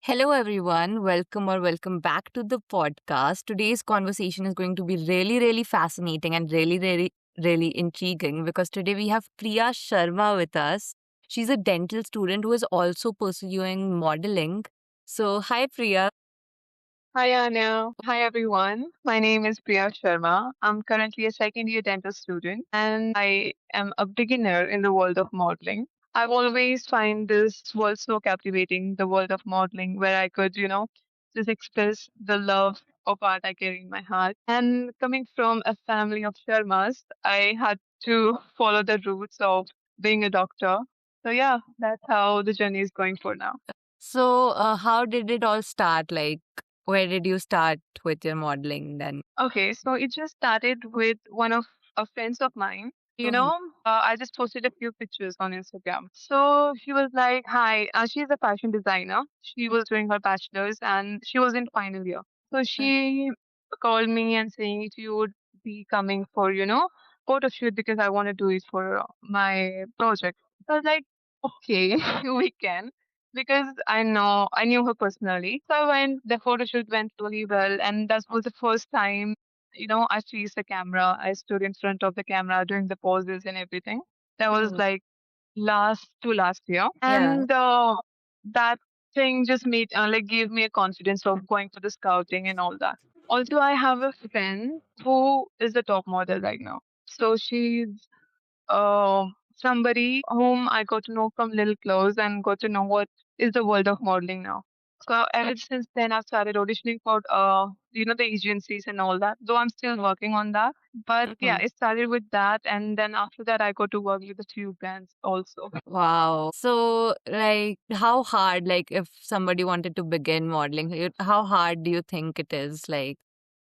Hello, everyone. Welcome back to the podcast. Today's conversation is going to be really fascinating and really intriguing because today we have Priya Sharma with us. She's a dental student who is also pursuing modeling. So, hi, Priya. Hi, Anya. Hi, everyone. My name is Priya Sharma. I'm currently a second year dental student and I am a beginner in the world of modeling. I've always find this world so captivating, the world of modeling, where I could, just express the love of art I carry in my heart. And coming from a family of Sharmas, I had to follow the roots of being a doctor. So, yeah, that's how the journey is going for now. So, how did it all start? Like, where did you start with your modeling then? Okay, so it just started with one of friends of mine. Mhm. I just posted a few pictures on Instagram. So she was like, "Hi, she's a fashion designer. She was doing her bachelor's and she was in final year. So she called me and saying if you would be coming for, photo shoot because I want to do it for my project." So I was like, "Okay, we can." Because I knew her personally. So I went, the photo shoot went really well. And that was the first time, I faced the camera. I stood in front of the camera doing the poses and everything. That was Mhm. like last year. Yeah. And that thing just gave me a confidence of going for the scouting and all that. Also, I have a friend who is a top model right now. So she's somebody whom I got to know from little close and got to know what is the world of modeling now. So ever since then, I've started auditioning for the agencies and all that. Though I'm still working on that, but yeah, Mhm. it started with that, and then after that, I got to work with a few brands also. Wow. So, like, how hard, like, if somebody wanted to begin modeling, how hard do you think it is? Like,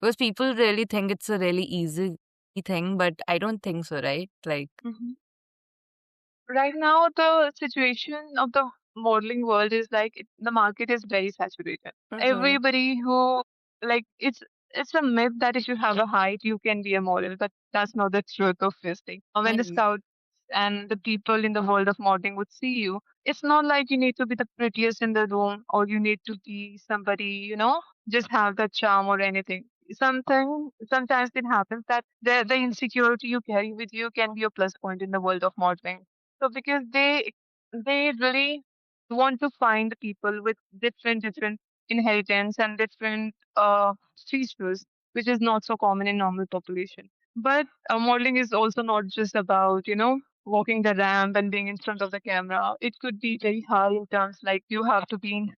because people really think it's a really easy thing, but I don't think so, right? Like, Mhm. Right now, the situation of the modeling world is like the market is very saturated. Mhm. Everybody who like it's a myth that if you have a height, you can be a model, but that's not the truth of this thing. When the Mhm. scouts and the people in the world of modeling would see you, it's not like you need to be the prettiest in the room or you need to be somebody, just have that charm or anything. Sometimes it happens that the insecurity you carry with you can be a plus point in the world of modeling. So because they really want to find people with different inheritance and different features, which is not so common in normal population. But modeling is also not just about walking the ramp and being in front of the camera. It could be very hard in terms like you have to be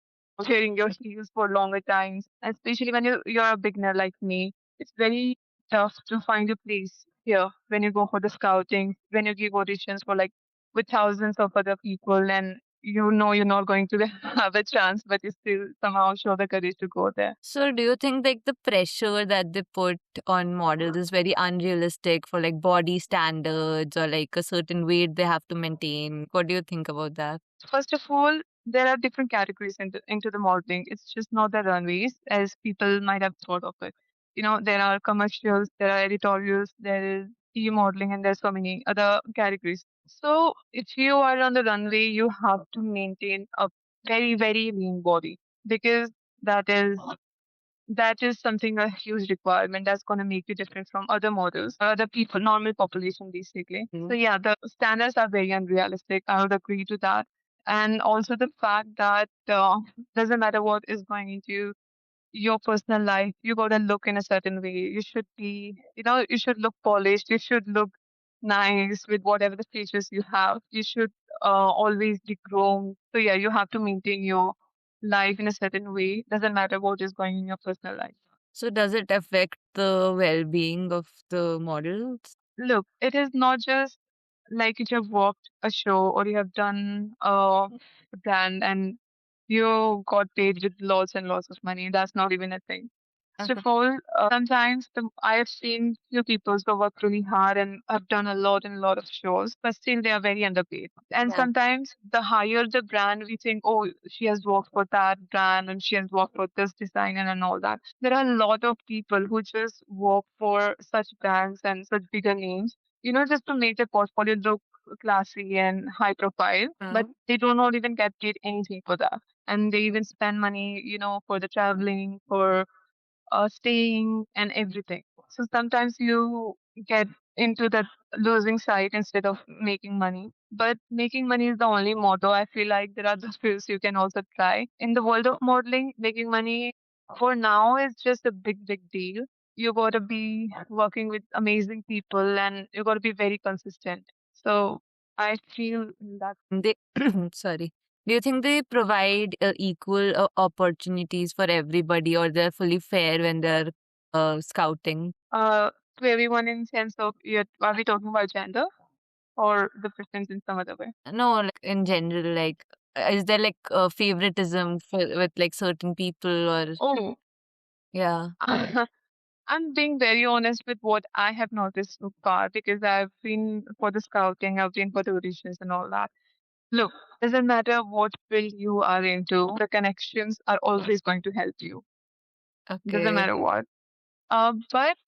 wearing your heels for longer times, especially when you're a beginner like me. It's very tough to find a place here when you go for the scouting, when you give auditions for like with thousands of other people and you know you're not going to have a chance, but you still somehow show the courage to go there. So do you think like the pressure that they put on models is very unrealistic for like body standards or like a certain weight they have to maintain? What do you think about that? First of all, there are different categories into the modeling. It's just not the runways as people might have thought of it. There are commercials, there are editorials, there is modeling, and there's so many other categories. So if you are on the runway, you have to maintain a very lean body because that is that is something a huge requirement that's going to make you different from other models or other people, normal population basically. So Mm. yeah, the standards are very unrealistic. I would agree to that. And also the fact that doesn't matter what is going into your personal life, you got to look in a certain way. You should be, you should look polished. You should look nice with whatever the features you have. You should always be groomed. So yeah, you have to maintain your life in a certain way. Doesn't matter what is going in your personal life. So does it affect the well-being of the models? Look, it is not just like if you have worked a show or you have done a brand and you got paid with lots and lots of money. That's not even a thing. First of all, sometimes I have seen few people who work really hard and have done a lot and a lot of shows, but still they are very underpaid. And Yeah. sometimes the higher the brand, we think, oh, she has worked for that brand and she has worked for this designer and all that. There are a lot of people who just work for such brands and such bigger names, just to make their portfolio look classy and high profile, but Mhm. they do not even get paid anything for that. and they even spend money, for the traveling, for staying and everything. So sometimes you get into that losing sight instead of making money. But making money is the only motto. I feel like there are other fields you can also try. In the world of modeling, making money for now is just a big, big deal. You gotta be working with amazing people and you gotta be very consistent. So I feel that. They sorry. Do you think they provide equal opportunities for everybody, or they're fully fair when they're scouting? Uh, to everyone in sense of, are we talking about gender or the preference in some other way? No, like in general, like is there like favoritism for, with like certain people, or Oh, yeah? I'm being very honest with what I have noticed so far because I've been for the scouting, I've been for the auditions and all that. Look, doesn't matter what field you are into, the connections are always going to help you. Doesn't Okay. matter what. But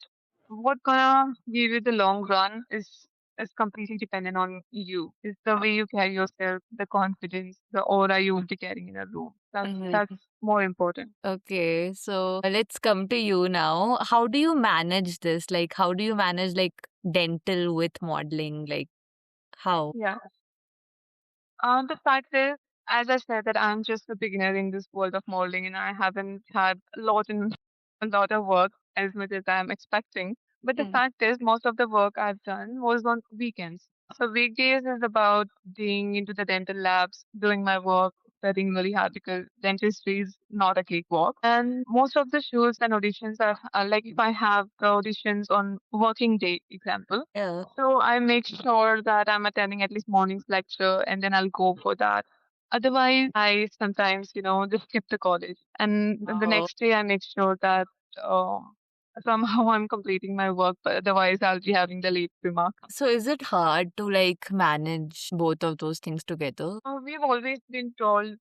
what gonna give you the long run is completely dependent on you. It's the way you carry yourself, the confidence, the aura you will be carrying in a room. Mhm. That's more important. Okay, so let's come to you now. How do you manage this? Like, how do you manage like dental with modeling? Like, how? Yeah. The fact is, as I said, that I'm just a beginner in this world of modeling, and I haven't had a lot of work as much as I'm expecting. But the Mm. fact is, most of the work I've done was on weekends. So weekdays is about being into the dental labs, doing my work, studying really hard because dentistry is not a cakewalk. And most of the shows and auditions are like if I have the auditions on working day, example. Yeah. So I make sure that I'm attending at least morning's lecture and then I'll go for that. Otherwise, I sometimes, just skip the college. And then the Oh. next day, I make sure that uh, somehow I'm completing my work, but otherwise, I'll be having the late remark. So is it hard to like manage both of those things together? We've always been told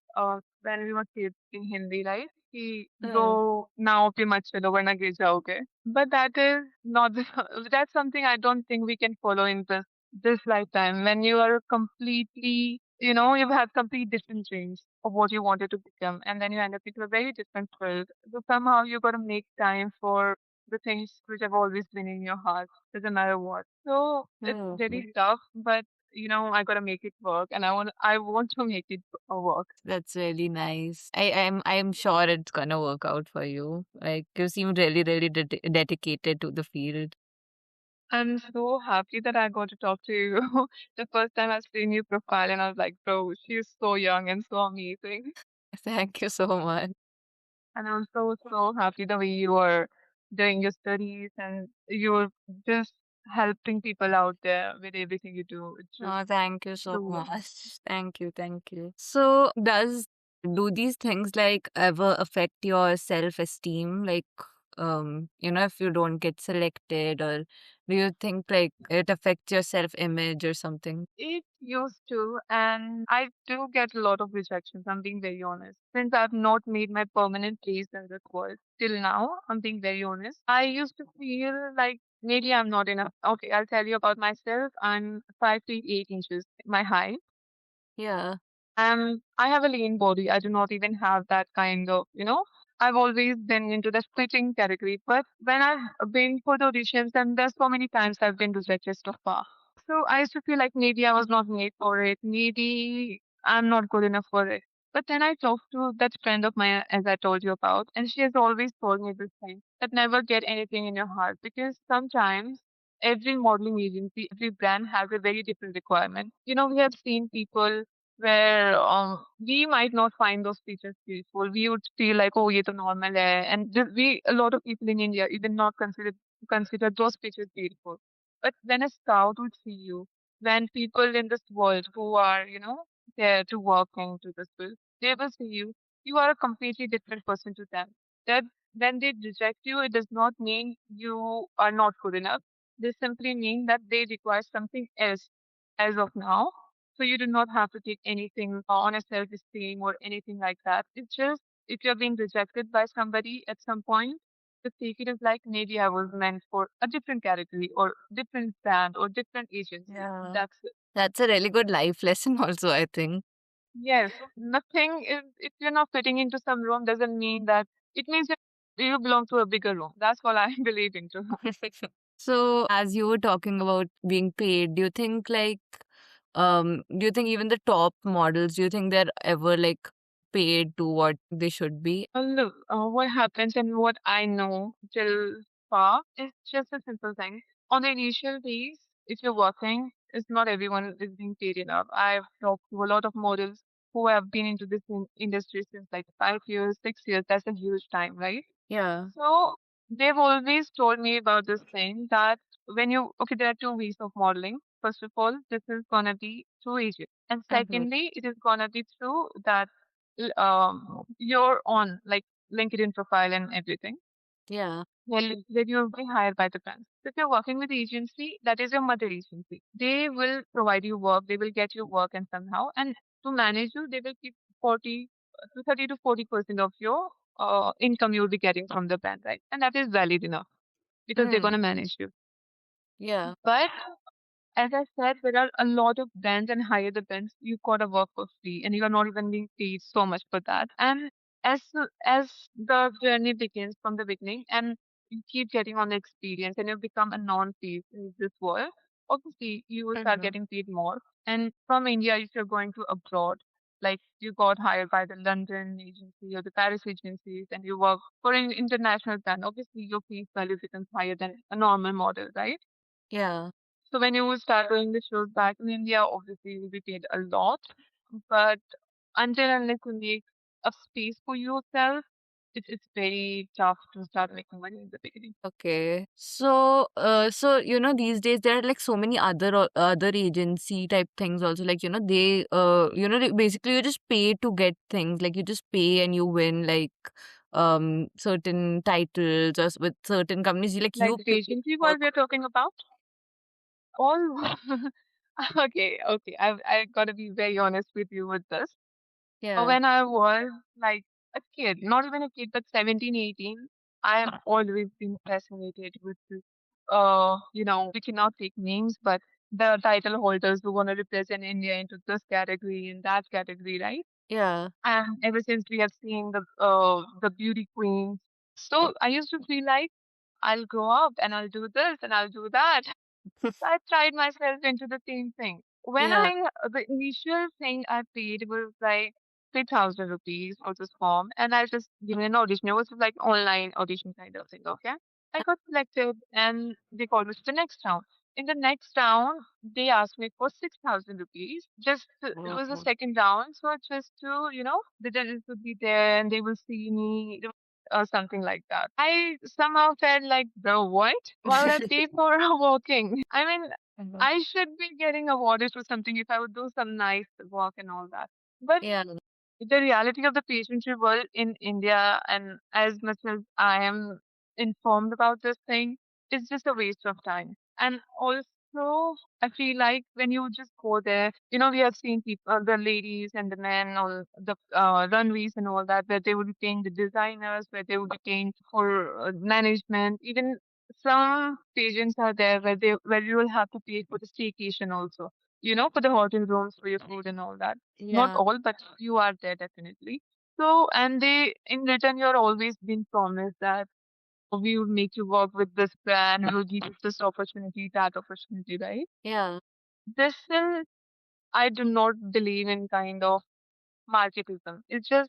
when we were kids in Hindi, right? कि जो Yeah. नाव पे मत चलो वरना गिर जाओगे. But that is not that's something I don't think we can follow in this lifetime. When you are completely, you've had complete different dreams of what you wanted to become, and then you end up into a very different field. So somehow you got to make time for the things which have always been in your heart, doesn't matter what. So it's Oh, very tough, but I gotta make it work, and I want to make it work. that's really nice. I'm sure it's gonna work out for you. Like you seem really, really dedicated to the field. I'm so happy that I got to talk to you. The first time I seen your profile, and I was like, bro, she's so young and so amazing. Thank you so much. And I'm so so happy the way you are doing your studies and you're just helping people out there with everything you do. It's just Oh, thank you so true. much. Thank you, thank you. So, do these things like ever affect your self-esteem? Like, if you don't get selected, or do you think like it affects your self-image or something? It used to, and I do get a lot of rejections. I'm being very honest. Since I've not made my permanent place in this world till now, I'm being very honest. I used to feel like maybe I'm not enough. Okay, I'll tell you about myself. I'm 5 feet 8 inches, my height. Yeah. I have a lean body. I do not even have that kind of, I've always been into the fitting category. But when I've been for the auditions, and there's so many times I've been rejected so far. So I used to feel like maybe I was not made for it. Maybe I'm not good enough for it. But then I talked to that friend of mine, as I told you about, and she has always told me this thing that never get anything in your heart because sometimes every modeling agency, every brand has a very different requirement. We have seen people where we might not find those features beautiful. We would feel like, oh, ye to normal hai. And we, a lot of people in India, even not consider those features beautiful. But when a scout would see you, when people in this world who are, there to work into this field, they will see you. You are a completely different person to them. That when they reject you, it does not mean you are not good enough. They simply mean that they require something else as of now, so you do not have to take anything on a self-esteem or anything like that. It's just if you're being rejected by somebody at some point, just take it as like maybe I was meant for a different category or different brand or different agency. Yeah. That's it. That's a really good life lesson, also, I think. Yes, nothing is, if you're not fitting into some room doesn't mean that it means that you belong to a bigger room. That's what I believe into. So, as you were talking about being paid, do you think do you think even the top models, do you think they're ever like paid to what they should be? Look, what happens and what I know till far is just a simple thing. On the initial days, if you're working, it's not everyone is being paid enough. I've talked to a lot of models who have been into this industry since like 5 years, 6 years. That's a huge time, right? Yeah. So they've always told me about this thing that when you, okay, there are two ways of modeling. First of all, this is gonna be through agent, and Mm-hmm. secondly, it is gonna be through that your own like LinkedIn profile and everything. Yeah. Well, then you'll be hired by the brands. If you're working with the agency, that is your mother agency. They will provide you work, they will get you work and somehow, and to manage you, they will keep 40 to 30 to 40% of your income you'll be getting from the brand, right? And that is valid enough because they're Mm. gonna manage you. Yeah. But as I said, there are a lot of bands and higher the bands, you gotta work for free and you are not even being paid so much for that. And as the journey begins from the beginning and you keep getting on the experience and you become a non-paid in this world, obviously you will start Mm-hmm. getting paid more. And from India, if you're going to abroad, like you got hired by the London agency or the Paris agencies and you work for an international brand, obviously your face value becomes higher than a normal model, right? Yeah. So when you start doing the shows back in India, obviously you'll be paid a lot. But until unless you make a space for yourself, it's very tough to start making money in the beginning. Okay. So, these days there are like so many other agency type things also. Like, basically you just pay to get things. Like you just pay and you win like certain titles or with certain companies. Like Like you the pay agency work. what we're talking about, all okay. I gotta be very honest with you with this. Yeah. When I was like a kid, not even a kid, but 17, 18, I have always been fascinated with this. We cannot take names, but the title holders who want to represent India into this category and that category, right? Yeah. And ever since we have seen the beauty queens, so I used to feel like I'll grow up and I'll do this and I'll do that. So I tried myself into the same thing. Yeah. The initial thing I paid was like 3,000 rupees for this form, and I just given an audition. It was like online audition kind of thing, okay? I got selected, and they called me to the next round. In the next round, they asked me for 6,000 rupees. It was the Oh. second round, so just to, the judges would be there and they will see me or something like that. I somehow felt like, bro, what? Why would I pay for walking? I mean, Mhm. I should be getting awarded for something if I would do some nice work and all that. But Yeah. the reality of the pageantry world in India, and as much as I am informed about this thing, is just a waste of time. And also, I feel like when you just go there, we have seen people, the ladies and the men on the runways and all that, where they would be paying the designers, where they would be paying for management. Even some pageants are there where you will have to pay for the staycation also. For the hotel rooms, for your food and all that. Not Yeah. all, but you are there definitely. So, and they, in return, you're always been promised that we will make you work with this brand, we will give you this opportunity, that opportunity, right? Yeah. This is, I do not believe in kind of marketism. It's a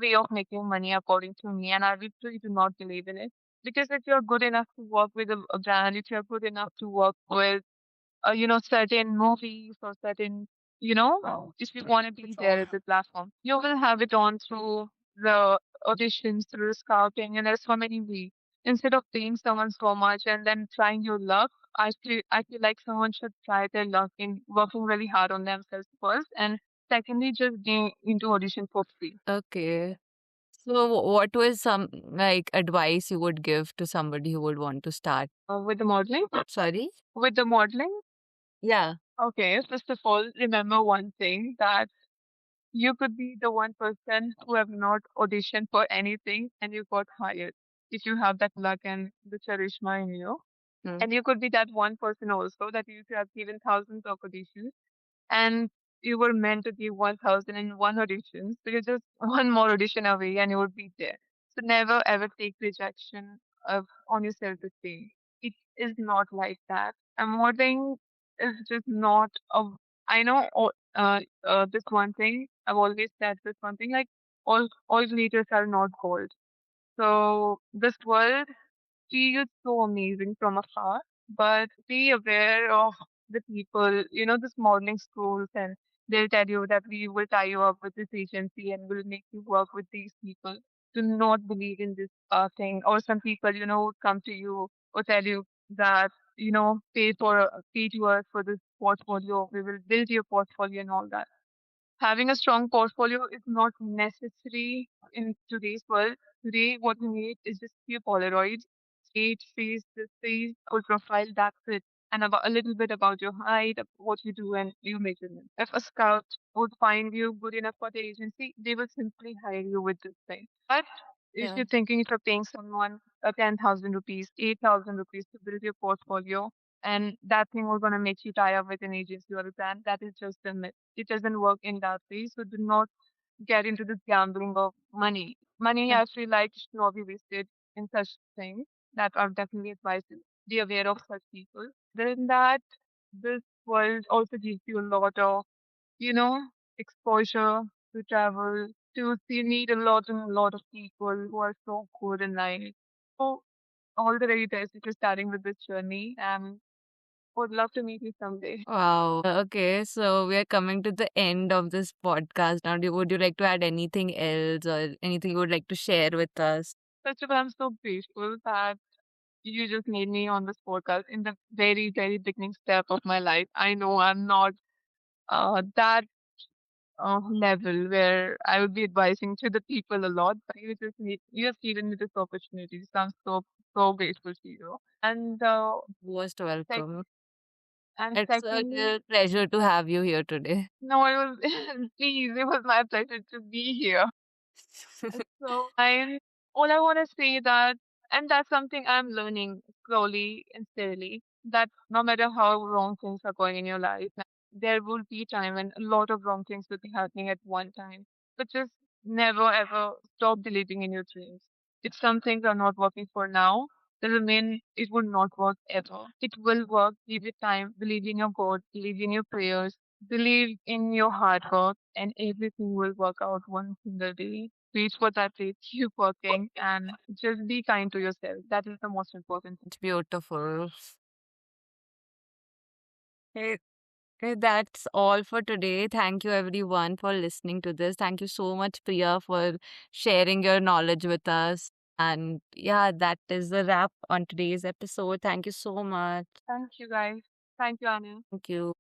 way of making money according to me, and I literally do not believe in it. Because if you're good enough to work with a brand, if you're good enough to work with certain movies or certain, if you want to be It's there off. at the platform, you will have it on through the auditions, through the scouting, and there's so many ways. Instead of paying someone so much and then trying your luck, I feel like someone should try their luck in working really hard on themselves first, and secondly, just being into audition for free. Okay. So, what was some like advice you would give to somebody who would want to start? With the modeling, Sorry? with the modeling, Yeah. okay. First of all, remember one thing that you could be the one person who have not auditioned for anything and you got hired. If you have that luck and the charisma in you. Mm. And you could be that one person also that you have given thousands of auditions. And you were meant to give 1001 auditions. So you're just one more audition away and you would be there. So never ever take rejection on your self-esteem. It is not like that. And modeling is just not a, I know this one thing. I've always said this one thing, like all leaders are not gold. So this world she is so amazing from afar, but be aware of the people, this modeling schools, and they'll tell you that we will tie you up with this agency and will make you work with these people. Do not believe in this thing. Or some people, would come to you or tell you that, pay to us for this portfolio. We will build your portfolio and all that. Having a strong portfolio is not necessary in today's world. Today, what we need is just few Polaroids, age, face, this face, or profile, that's it. And about a little bit about your height, what you do, and your measurements. If a scout would find you good enough for the agency, they will simply hire you with this thing. But if Yeah. you're thinking if you're paying someone 10,000 rupees, 8,000 rupees to build your portfolio, and that thing was going to make you tie up with an agency or a brand, that is just a myth. It doesn't work in that way. So do not get into this gambling of money. Money, Yeah. I feel like, should not be wasted in such things. That are definitely advised to be aware of such people. Then that this world also gives you a lot of, you know, exposure to travel, to see, meet a lot and a lot of people who are so good in life. So all the very best if you're starting with this journey, and would love to meet you someday. Wow. Okay, so we are coming to the end of this podcast now. Would you like to add anything else or anything you would like to share with us? First of all, I'm so grateful that you just made me on this podcast in the very, very beginning step of my life. I know I'm not that level where I would be advising to the people a lot, but you have given me this opportunity. So I'm so, so grateful to you. And Most sec- welcome. and It's a secondly, real pleasure to have you here today. no, it was please, it was my pleasure to be here. So I all I want to say that, and that's something I'm learning slowly and steadily, that no matter how wrong things are going in your life, there will be time when a lot of wrong things will be happening at one time. But just never ever stop believing in your dreams. If some things are not working for now, doesn't mean it will not work ever. It will work. Give it time. Believe in your God. Believe in your prayers. Believe in your hard work, and everything will work out one single day. Reach for that rate, keep working, and just be kind to yourself. That is the most important thing. It's beautiful. Hey, hey, that's all for today. Thank you everyone for listening to this. Thank you so much, Priya, for sharing your knowledge with us. And yeah, that is the wrap on today's episode. Thank you so much. Thank you, guys. Thank you, Anu. Thank you.